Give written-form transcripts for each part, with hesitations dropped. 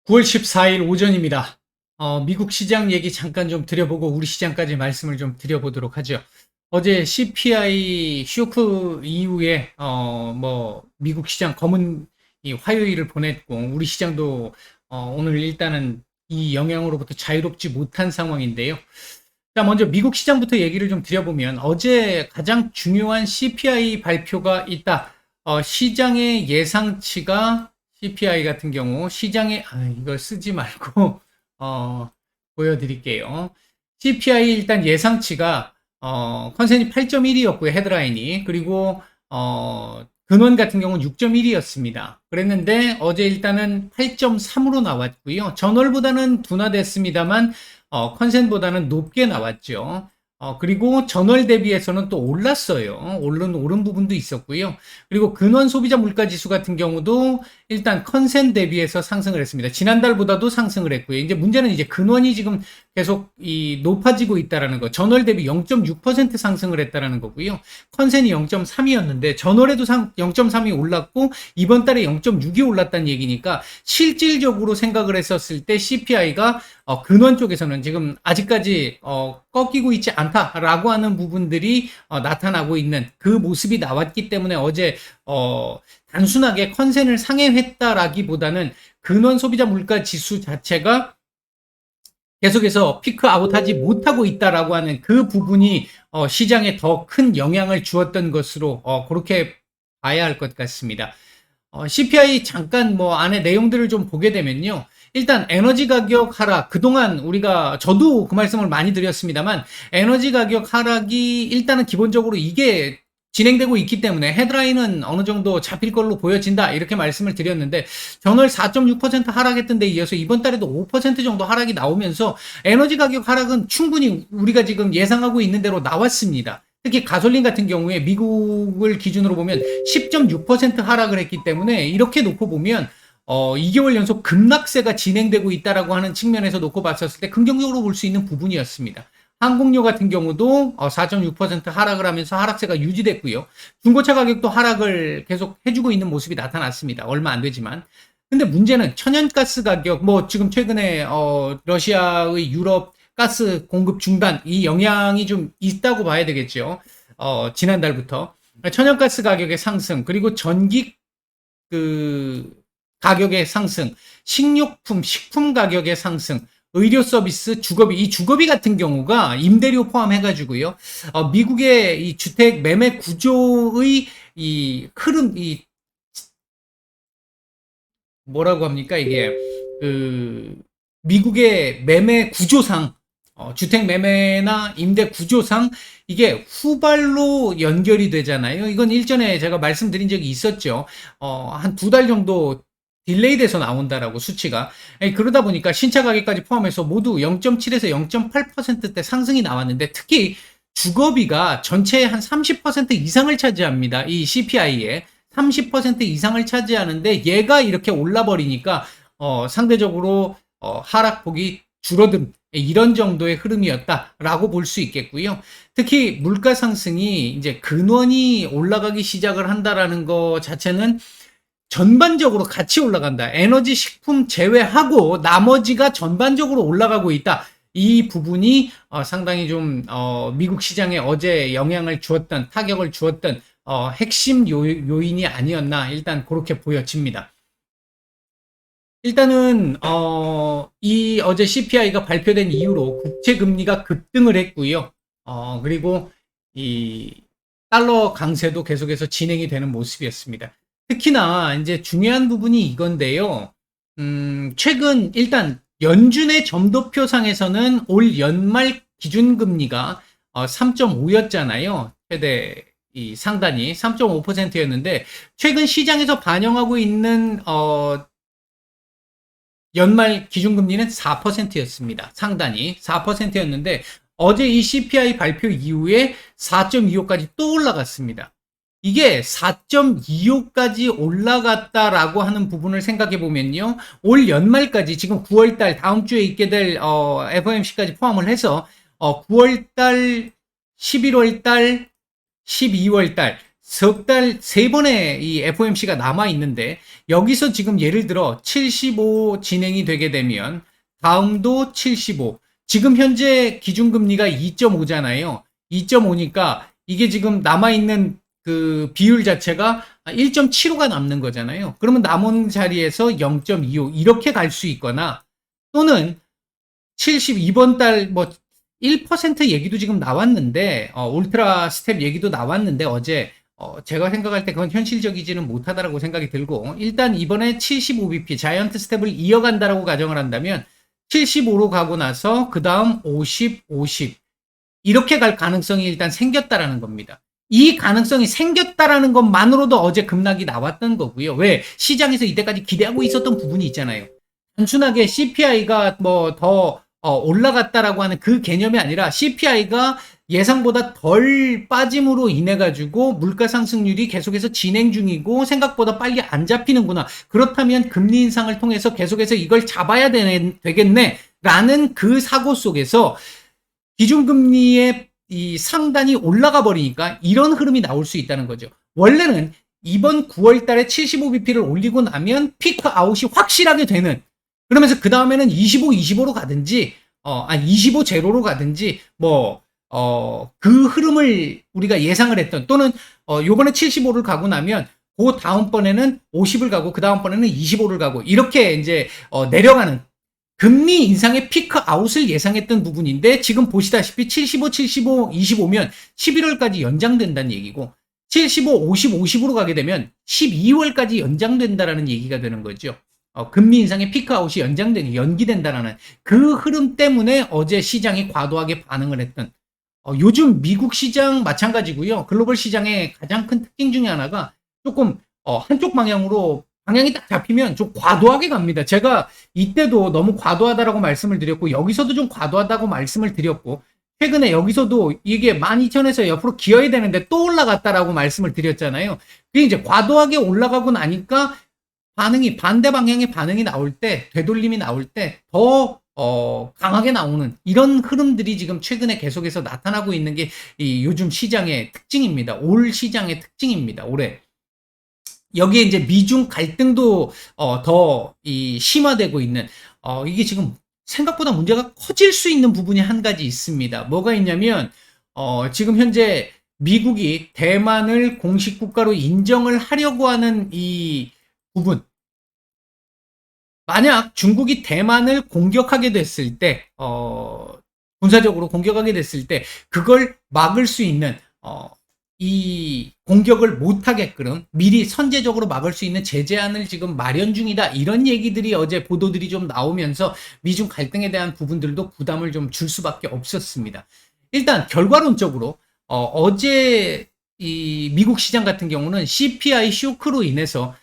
9월 14일 오전입니다. 미국 시장 얘기 잠깐 좀 드려보고 우리 시장까지 말씀을 좀 드려보도록 하죠. 어제 CPI 쇼크 이후에 미국 시장 검은 이 화요일을 보냈고 우리 시장도 오늘 일단은 이 영향으로부터 자유롭지 못한 상황인데요. 자, 먼저 미국 시장부터 얘기를 좀 드려보면 어제 가장 중요한 CPI 발표가 있다. 시장의 예상치가 CPI 같은 경우 시장에 이걸 쓰지 말고 보여드릴게요. CPI 일단 예상치가 컨센이 8.1이었고요. 헤드라인이. 그리고 근원 같은 경우는 6.1이었습니다. 그랬는데 어제 일단은 8.3으로 나왔고요. 전월보다는 둔화됐습니다만 컨센보다는 높게 나왔죠. 그리고 전월 대비해서는 또 올랐어요. 오른 부분도 있었고요. 그리고 근원 소비자 물가 지수 같은 경우도 일단 컨센 대비해서 상승을 했습니다. 지난달보다도 상승을 했고요. 이제 문제는 이제 근원이 지금 계속 높아지고 있다라는 거. 전월 대비 0.6% 상승을 했다라는 거고요. 컨센이 0.3이었는데 전월에도 0.3이 올랐고 이번 달에 0.6이 올랐다는 얘기니까 실질적으로 생각을 했었을 때 CPI가 근원 쪽에서는 지금 아직까지 꺾이고 있지 않다라고 하는 부분들이 나타나고 있는 그 모습이 나왔기 때문에 어제 단순하게 컨센을 상회했다라기보다는 근원 소비자 물가 지수 자체가 계속해서 피크 아웃하지 못하고 있다라고 하는 그 부분이 시장에 더 큰 영향을 주었던 것으로 그렇게 봐야 할 것 같습니다. CPI 잠깐 안에 내용들을 좀 보게 되면요. 일단 에너지 가격 하락, 그동안 저도 그 말씀을 많이 드렸습니다만 에너지 가격 하락이 일단은 기본적으로 이게 진행되고 있기 때문에 헤드라인은 어느 정도 잡힐 걸로 보여진다 이렇게 말씀을 드렸는데 전월 4.6% 하락했던 데 이어서 이번 달에도 5% 정도 하락이 나오면서 에너지 가격 하락은 충분히 우리가 지금 예상하고 있는 대로 나왔습니다. 특히 가솔린 같은 경우에 미국을 기준으로 보면 10.6% 하락을 했기 때문에 이렇게 놓고 보면 2개월 연속 급락세가 진행되고 있다라고 하는 측면에서 놓고 봤었을 때 긍정적으로 볼 수 있는 부분이었습니다. 항공료 같은 경우도 4.6% 하락을 하면서 하락세가 유지됐고요. 중고차 가격도 하락을 계속 해주고 있는 모습이 나타났습니다. 얼마 안 되지만. 근데 문제는 천연가스 가격, 지금 최근에 러시아의 유럽 가스 공급 중단 이 영향이 좀 있다고 봐야 되겠죠. 지난달부터 천연가스 가격의 상승 그리고 전기 가격의 상승, 식품 가격의 상승, 의료 서비스, 주거비, 이 주거비 같은 경우가 임대료 포함해가지고요. 미국의 이 주택 매매 구조의 이 흐름, 뭐라고 합니까? 이게, 미국의 매매 구조상, 주택 매매나 임대 구조상 이게 후발로 연결이 되잖아요. 이건 일전에 제가 말씀드린 적이 있었죠. 한 2달 정도 딜레이 돼서 나온다라고 수치가. 그러다 보니까 신차 가격까지 포함해서 모두 0.7에서 0.8%대 상승이 나왔는데 특히 주거비가 전체의 한 30% 이상을 차지합니다. 이 CPI에 30% 이상을 차지하는데 얘가 이렇게 올라버리니까 상대적으로 하락폭이 줄어든 이런 정도의 흐름이었다라고 볼 수 있겠고요. 특히 물가 상승이 이제 근원이 올라가기 시작을 한다라는 것 자체는 전반적으로 같이 올라간다. 에너지 식품 제외하고 나머지가 전반적으로 올라가고 있다. 이 부분이 상당히 좀 미국 시장에 어제 영향을 주었던 타격을 주었던 핵심 요인이 아니었나 일단 그렇게 보여집니다. 일단은 이 어제 CPI가 발표된 이후로 국채 금리가 급등을 했고요. 그리고 이 달러 강세도 계속해서 진행이 되는 모습이었습니다. 특히나 이제 중요한 부분이 이건데요. 최근 일단 연준의 점도표상에서는 올 연말 기준금리가 3.5였잖아요. 최대 이 상단이 3.5%였는데 최근 시장에서 반영하고 있는 연말 기준금리는 4%였습니다. 상단이 4%였는데 어제 이 CPI 발표 이후에 4.25까지 또 올라갔습니다. 이게 4.25까지 올라갔다라고 하는 부분을 생각해 보면요. 올 연말까지 지금 9월달 다음 주에 있게 될 FOMC까지 포함을 해서 9월달, 11월달, 12월달 석 달, 세 번의 이 FOMC가 남아 있는데, 여기서 지금 예를 들어 75 진행이 되게 되면, 다음도 75. 지금 현재 기준금리가 2.5잖아요. 2.5니까 이게 지금 남아있는 그 비율 자체가 1.75가 남는 거잖아요. 그러면 남은 자리에서 0.25 이렇게 갈 수 있거나, 또는 72번 달 뭐 1% 얘기도 지금 나왔는데, 울트라 스텝 얘기도 나왔는데, 어제 제가 생각할 때 그건 현실적이지는 못하다라고 생각이 들고, 일단 이번에 75bp 자이언트 스텝을 이어간다라고 가정을 한다면 75로 가고 나서 그 다음 50, 50 이렇게 갈 가능성이 일단 생겼다라는 겁니다. 이 가능성이 생겼다라는 것만으로도 어제 급락이 나왔던 거고요. 왜? 시장에서 이때까지 기대하고 있었던 부분이 있잖아요. 단순하게 CPI가 뭐 더 올라갔다라고 하는 그 개념이 아니라, CPI가 예상보다 덜 빠짐으로 인해 가지고 물가 상승률이 계속해서 진행 중이고 생각보다 빨리 안 잡히는구나. 그렇다면 금리 인상을 통해서 계속해서 이걸 잡아야 되겠네. 라는 그 사고 속에서 기준금리의 이 상단이 올라가 버리니까 이런 흐름이 나올 수 있다는 거죠. 원래는 이번 9월 달에 75bp를 올리고 나면 피크 아웃이 확실하게 되는, 그러면서 그 다음에는 25, 25로 가든지, 25 제로로 가든지, 그 흐름을 우리가 예상을 했던, 또는, 요번에 75를 가고 나면, 그 다음번에는 50을 가고, 그 다음번에는 25를 가고, 이렇게 이제, 내려가는, 금리 인상의 피크 아웃을 예상했던 부분인데, 지금 보시다시피 75, 75, 25면 11월까지 연장된다는 얘기고, 75, 50, 50으로 가게 되면 12월까지 연장된다라는 얘기가 되는 거죠. 금리 인상의 피크아웃이 연기된다라는 그 흐름 때문에 어제 시장이 과도하게 반응을 했던, 요즘 미국 시장 마찬가지고요. 글로벌 시장의 가장 큰 특징 중에 하나가 조금 한쪽 방향으로 방향이 딱 잡히면 좀 과도하게 갑니다. 제가 이때도 너무 과도하다라고 말씀을 드렸고, 여기서도 좀 과도하다고 말씀을 드렸고, 최근에 여기서도 이게 12,000에서 옆으로 기어야 되는데 또 올라갔다라고 말씀을 드렸잖아요. 그게 이제 과도하게 올라가고 나니까 반응이, 반대 방향의 반응이 나올 때, 되돌림이 나올 때 더 강하게 나오는 이런 흐름들이 지금 최근에 계속해서 나타나고 있는 게 이 요즘 시장의 특징입니다. 올 시장의 특징입니다. 올해. 여기에 이제 미중 갈등도 더 심화되고 있는, 이게 지금 생각보다 문제가 커질 수 있는 부분이 한 가지 있습니다. 뭐가 있냐면, 지금 현재 미국이 대만을 공식 국가로 인정을 하려고 하는 이 부분. 만약 중국이 대만을 공격하게 됐을 때, 군사적으로 공격하게 됐을 때, 그걸 막을 수 있는, 이 공격을 못하게끔 미리 선제적으로 막을 수 있는 제재안을 지금 마련 중이다. 이런 얘기들이 어제 보도들이 좀 나오면서 미중 갈등에 대한 부분들도 부담을 좀 줄 수밖에 없었습니다. 일단 결과론적으로, 어제 이 미국 시장 같은 경우는 CPI 쇼크로 인해서,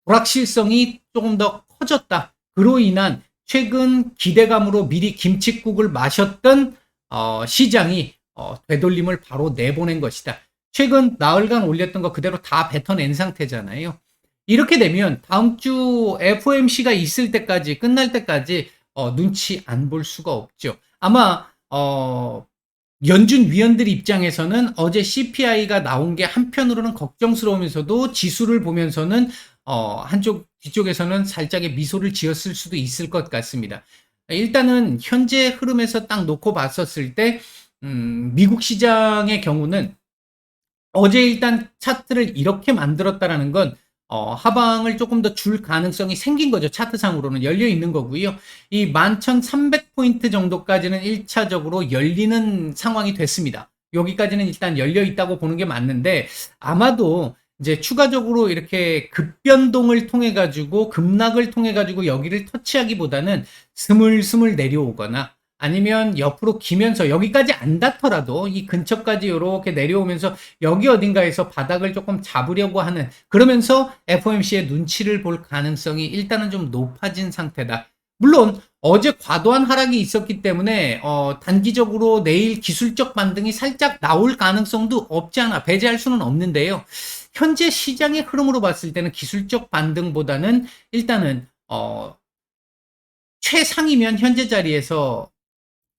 불확실성이 조금 더 커졌다. 그로 인한 최근 기대감으로 미리 김칫국을 마셨던 시장이 되돌림을 바로 내보낸 것이다. 최근 나흘간 올렸던 거 그대로 다 뱉어낸 상태잖아요. 이렇게 되면 다음 주 FOMC가 있을 때까지, 끝날 때까지 눈치 안 볼 수가 없죠. 아마 연준 위원들 입장에서는 어제 CPI가 나온 게 한편으로는 걱정스러우면서도 지수를 보면서는 한쪽 뒤쪽에서는 살짝의 미소를 지었을 수도 있을 것 같습니다. 일단은 현재 흐름에서 딱 놓고 봤었을 때 미국 시장의 경우는 어제 일단 차트를 이렇게 만들었다라는 건 하방을 조금 더 줄 가능성이 생긴 거죠. 차트상으로는 열려 있는 거고요. 이 11,300포인트 정도까지는 1차적으로 열리는 상황이 됐습니다. 여기까지는 일단 열려 있다고 보는 게 맞는데, 아마도 이제 추가적으로 이렇게 급변동을 통해 가지고, 급락을 통해 가지고 여기를 터치하기보다는 스물스물 내려오거나, 아니면 옆으로 기면서 여기까지 안 닿더라도 이 근처까지 이렇게 내려오면서 여기 어딘가에서 바닥을 조금 잡으려고 하는, 그러면서 FOMC의 눈치를 볼 가능성이 일단은 좀 높아진 상태다. 물론 어제 과도한 하락이 있었기 때문에 단기적으로 내일 기술적 반등이 살짝 나올 가능성도 없지 않아 배제할 수는 없는데요. 현재 시장의 흐름으로 봤을 때는 기술적 반등보다는 일단은 최상이면 현재 자리에서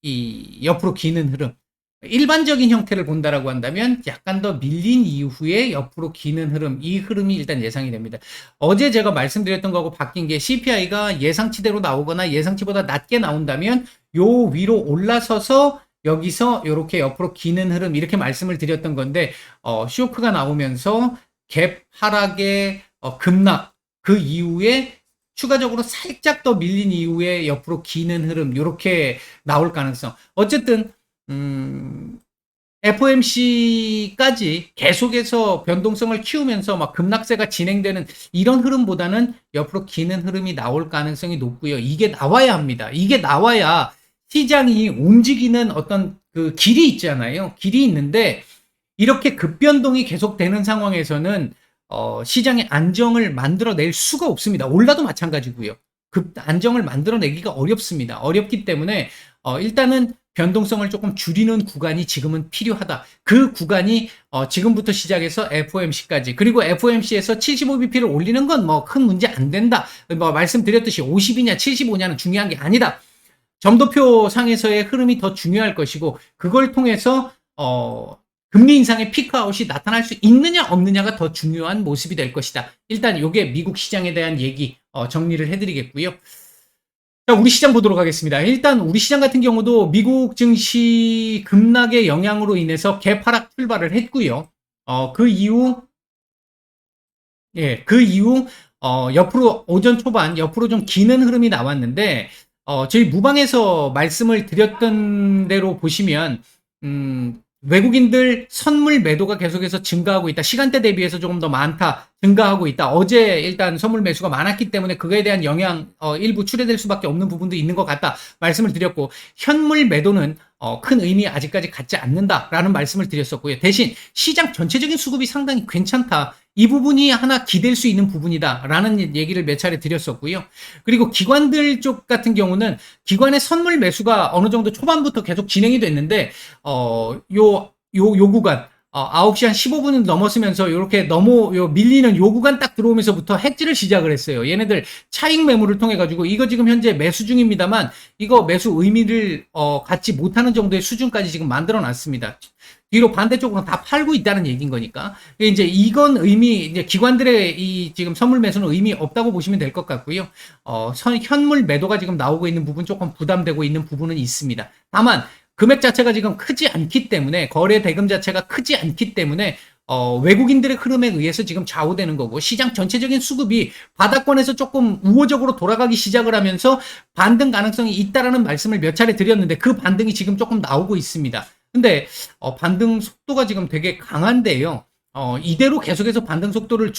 이 옆으로 기는 흐름, 일반적인 형태를 본다라고 한다면 약간 더 밀린 이후에 옆으로 기는 흐름, 이 흐름이 일단 예상이 됩니다. 어제 제가 말씀드렸던 거하고 바뀐 게 CPI가 예상치대로 나오거나 예상치보다 낮게 나온다면 요 위로 올라서서 여기서 이렇게 옆으로 기는 흐름, 이렇게 말씀을 드렸던 건데 쇼크가 나오면서 갭 하락의 급락, 그 이후에 추가적으로 살짝 더 밀린 이후에 옆으로 기는 흐름, 이렇게 나올 가능성. 어쨌든 FOMC까지 계속해서 변동성을 키우면서 막 급락세가 진행되는 이런 흐름보다는 옆으로 기는 흐름이 나올 가능성이 높고요. 이게 나와야 합니다. 이게 나와야 시장이 움직이는 어떤 그 길이 있잖아요. 길이 있는데 이렇게 급변동이 계속되는 상황에서는 시장의 안정을 만들어낼 수가 없습니다. 올라도 마찬가지고요. 안정을 만들어내기가 어렵습니다. 어렵기 때문에 일단은 변동성을 조금 줄이는 구간이 지금은 필요하다. 그 구간이 지금부터 시작해서 FOMC까지, 그리고 FOMC에서 75bp를 올리는 건 뭐 큰 문제 안 된다. 뭐 말씀드렸듯이 50이냐 75냐는 중요한 게 아니다. 점도표 상에서의 흐름이 더 중요할 것이고, 그걸 통해서 금리 인상의 피크아웃이 나타날 수 있느냐 없느냐가 더 중요한 모습이 될 것이다. 일단 이게 미국 시장에 대한 얘기 정리를 해드리겠고요. 자, 우리 시장 보도록 하겠습니다. 일단 우리 시장 같은 경우도 미국 증시 급락의 영향으로 인해서 갭하락 출발을 했고요. 그 이후 옆으로 오전 초반 옆으로 좀 기는 흐름이 나왔는데 저희 무방에서 말씀을 드렸던 대로 보시면 외국인들 선물 매도가 계속해서 증가하고 있다. 시간대 대비해서 조금 더 많다. 증가하고 있다. 어제 일단 선물 매수가 많았기 때문에 그거에 대한 영향 일부 출회될 수밖에 없는 부분도 있는 것 같다. 말씀을 드렸고, 현물 매도는 큰 의미 아직까지 갖지 않는다라는 말씀을 드렸었고요. 대신 시장 전체적인 수급이 상당히 괜찮다. 이 부분이 하나 기댈 수 있는 부분이다라는 얘기를 몇 차례 드렸었고요. 그리고 기관들 쪽 같은 경우는 기관의 선물 매수가 어느 정도 초반부터 계속 진행이 됐는데 요 구간 9시 한 15분은 넘었으면서 이렇게 밀리는 요 구간 딱 들어오면서부터 해지를 시작을 했어요. 얘네들 차익 매물을 통해 가지고 이거 지금 현재 매수 중입니다만 이거 매수 의미를 갖지 못하는 정도의 수준까지 지금 만들어 놨습니다. 뒤로 반대쪽으로 다 팔고 있다는 얘기인 거니까. 이제 이건 이제 기관들의 이 지금 선물 매수는 의미 없다고 보시면 될 것 같고요. 현물 매도가 지금 나오고 있는 부분 조금 부담되고 있는 부분은 있습니다. 다만, 금액 자체가 지금 크지 않기 때문에, 거래 대금 자체가 크지 않기 때문에, 외국인들의 흐름에 의해서 지금 좌우되는 거고, 시장 전체적인 수급이 바닥권에서 조금 우호적으로 돌아가기 시작을 하면서 반등 가능성이 있다라는 말씀을 몇 차례 드렸는데, 그 반등이 지금 조금 나오고 있습니다. 근데 반등 속도가 지금 되게 강한데요. 이대로 계속해서 반등 속도를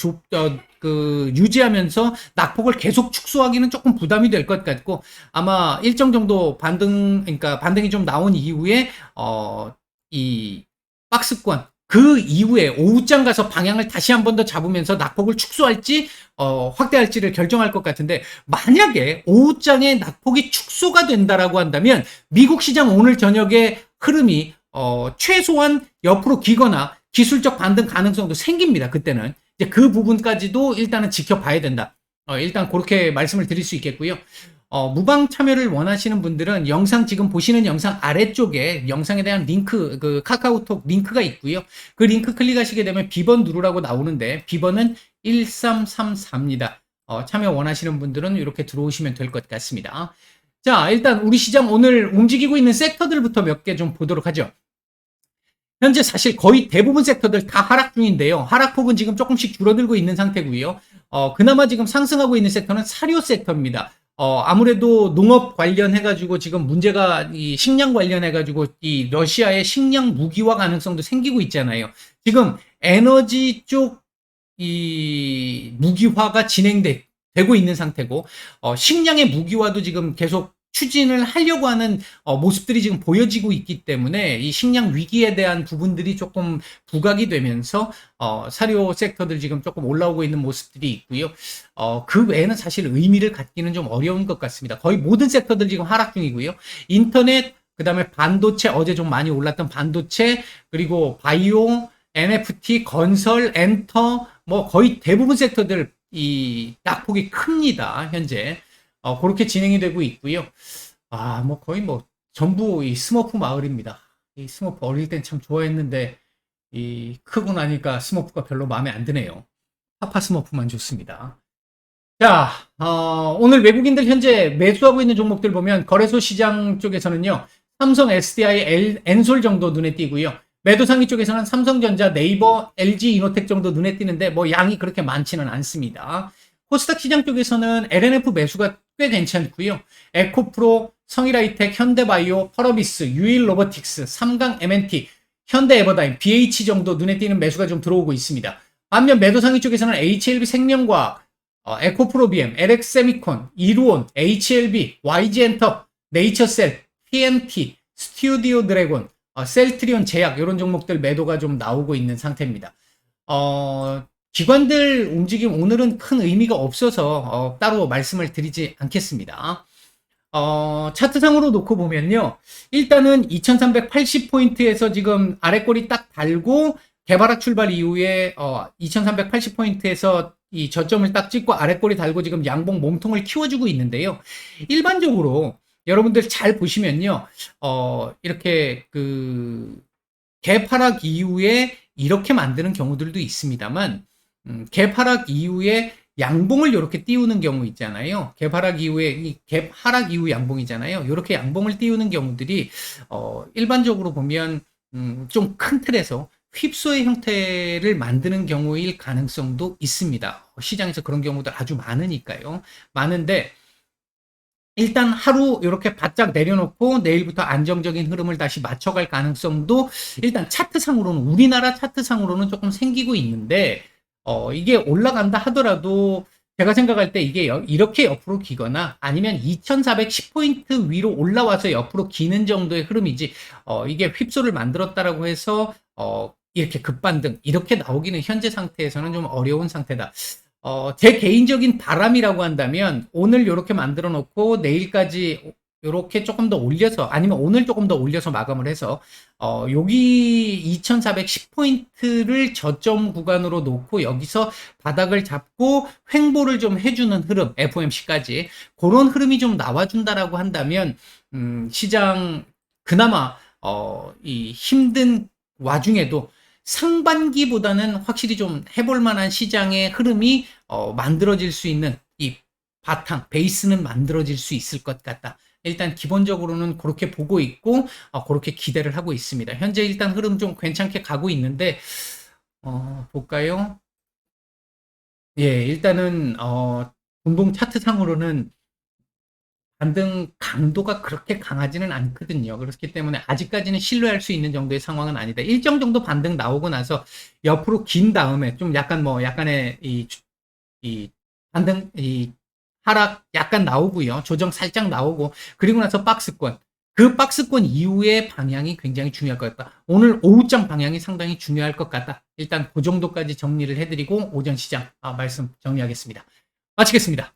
유지하면서 낙폭을 계속 축소하기는 조금 부담이 될 것 같고, 아마 일정 정도 그러니까 반등이 좀 나온 이후에 이 박스권 그 이후에 오후장 가서 방향을 다시 한 번 더 잡으면서 낙폭을 축소할지 확대할지를 결정할 것 같은데, 만약에 오후장에 낙폭이 축소가 된다라고 한다면 미국 시장 오늘 저녁에 흐름이 최소한 옆으로 기거나 기술적 반등 가능성도 생깁니다. 그때는 이제 그 부분까지도 일단은 지켜봐야 된다. 일단 그렇게 말씀을 드릴 수 있겠고요. 무방 참여를 원하시는 분들은 영상, 지금 보시는 영상 아래쪽에 영상에 대한 링크, 그 카카오톡 링크가 있고요. 그 링크 클릭하시게 되면 비번 누르라고 나오는데 비번은 1334입니다. 참여 원하시는 분들은 이렇게 들어오시면 될 것 같습니다. 자, 일단 우리 시장 오늘 움직이고 있는 섹터들부터 몇 개 좀 보도록 하죠. 현재 사실 거의 대부분 섹터들 다 하락 중인데요. 하락폭은 지금 조금씩 줄어들고 있는 상태고요. 그나마 지금 상승하고 있는 섹터는 사료 섹터입니다. 아무래도 농업 관련해가지고 지금 문제가 이 식량 관련해가지고 이 러시아의 식량 무기화 가능성도 생기고 있잖아요. 지금 에너지 쪽 이 무기화가 진행되고 있는 상태고, 식량의 무기화도 지금 계속 추진을 하려고 하는 모습들이 지금 보여지고 있기 때문에 이 식량 위기에 대한 부분들이 조금 부각이 되면서 사료 섹터들 지금 조금 올라오고 있는 모습들이 있고요. 그 외에는 사실 의미를 갖기는 좀 어려운 것 같습니다. 거의 모든 섹터들 지금 하락 중이고요. 인터넷, 그다음에 반도체, 어제 좀 많이 올랐던 반도체, 그리고 바이오, NFT, 건설, 엔터, 뭐 거의 대부분 섹터들 이 낙폭이 큽니다. 현재. 그렇게 진행이 되고 있고요. 뭐 거의 뭐 전부 이 스머프 마을입니다. 이 스머프 어릴 땐 참 좋아했는데 이 크고 나니까 스머프가 별로 마음에 안 드네요. 파파 스머프만 좋습니다. 자, 오늘 외국인들 현재 매수하고 있는 종목들 보면 거래소 시장 쪽에서는요, 삼성, SDI, 엔솔 정도 눈에 띄고요. 매도 상위 쪽에서는 삼성전자, 네이버, LG 이노텍 정도 눈에 띄는데 뭐 양이 그렇게 많지는 않습니다. 코스닥 시장 쪽에서는 LNF 매수가 꽤 괜찮고요. 에코프로, 성일하이텍, 현대바이오, 펄어비스, 유일로보틱스, 삼강 MNT, 현대에버다임, BH 정도 눈에 띄는 매수가 좀 들어오고 있습니다. 반면 매도 상위 쪽에서는 HLB 생명과학, 에코프로비엠, LX세미콘, 이루온, HLB, YG엔터, 네이처셀, PNT, 스튜디오 드래곤, 셀트리온 제약 이런 종목들 매도가 좀 나오고 있는 상태입니다. 기관들 움직임 오늘은 큰 의미가 없어서 따로 말씀을 드리지 않겠습니다. 차트상으로 놓고 보면요. 일단은 2380포인트에서 지금 아래꼬리 딱 달고 개발학 출발 이후에 2380포인트에서 이 저점을 딱 찍고 아래꼬리 달고 지금 양봉 몸통을 키워주고 있는데요. 일반적으로 여러분들 잘 보시면요. 이렇게 그 개파락 이후에 이렇게 만드는 경우들도 있습니다만 개파락 이후에 양봉을 이렇게 띄우는 경우 있잖아요. 개파락 이후에 이 갭 하락 이후 양봉이잖아요. 이렇게 양봉을 띄우는 경우들이 일반적으로 보면 좀 큰 틀에서 휩소의 형태를 만드는 경우일 가능성도 있습니다. 시장에서 그런 경우들 아주 많으니까요. 많은데 일단 하루 이렇게 바짝 내려놓고 내일부터 안정적인 흐름을 다시 맞춰갈 가능성도 일단 차트상으로는 우리나라 차트상으로는 조금 생기고 있는데 이게 올라간다 하더라도 제가 생각할 때 이게 이렇게 옆으로 기거나 아니면 2410포인트 위로 올라와서 옆으로 기는 정도의 흐름이지 이게 휩소를 만들었다라고 해서 이렇게 급반등 이렇게 나오기는 현재 상태에서는 좀 어려운 상태다. 제 개인적인 바람이라고 한다면 오늘 이렇게 만들어 놓고 내일까지 이렇게 조금 더 올려서 아니면 오늘 조금 더 올려서 마감을 해서 여기 2410포인트를 저점 구간으로 놓고 여기서 바닥을 잡고 횡보를 좀 해주는 흐름 FOMC까지 그런 흐름이 좀 나와준다라고 한다면 시장 그나마 이 힘든 와중에도 상반기보다는 확실히 좀 해볼 만한 시장의 흐름이 만들어질 수 있는 이 바탕, 베이스는 만들어질 수 있을 것 같다. 일단 기본적으로는 그렇게 보고 있고 그렇게 기대를 하고 있습니다. 현재 일단 흐름 좀 괜찮게 가고 있는데 볼까요? 예, 일단은 분봉 차트상으로는 반등 강도가 그렇게 강하지는 않거든요. 그렇기 때문에 아직까지는 신뢰할 수 있는 정도의 상황은 아니다. 일정 정도 반등 나오고 나서 옆으로 긴 다음에 좀 약간 뭐 약간의 이 반등 이 하락 약간 나오고요. 조정 살짝 나오고 그리고 나서 박스권. 그 박스권 이후의 방향이 굉장히 중요할 것 같다. 오늘 오후장 방향이 상당히 중요할 것 같다. 일단 그 정도까지 정리를 해드리고 오전 시장 말씀 정리하겠습니다. 마치겠습니다.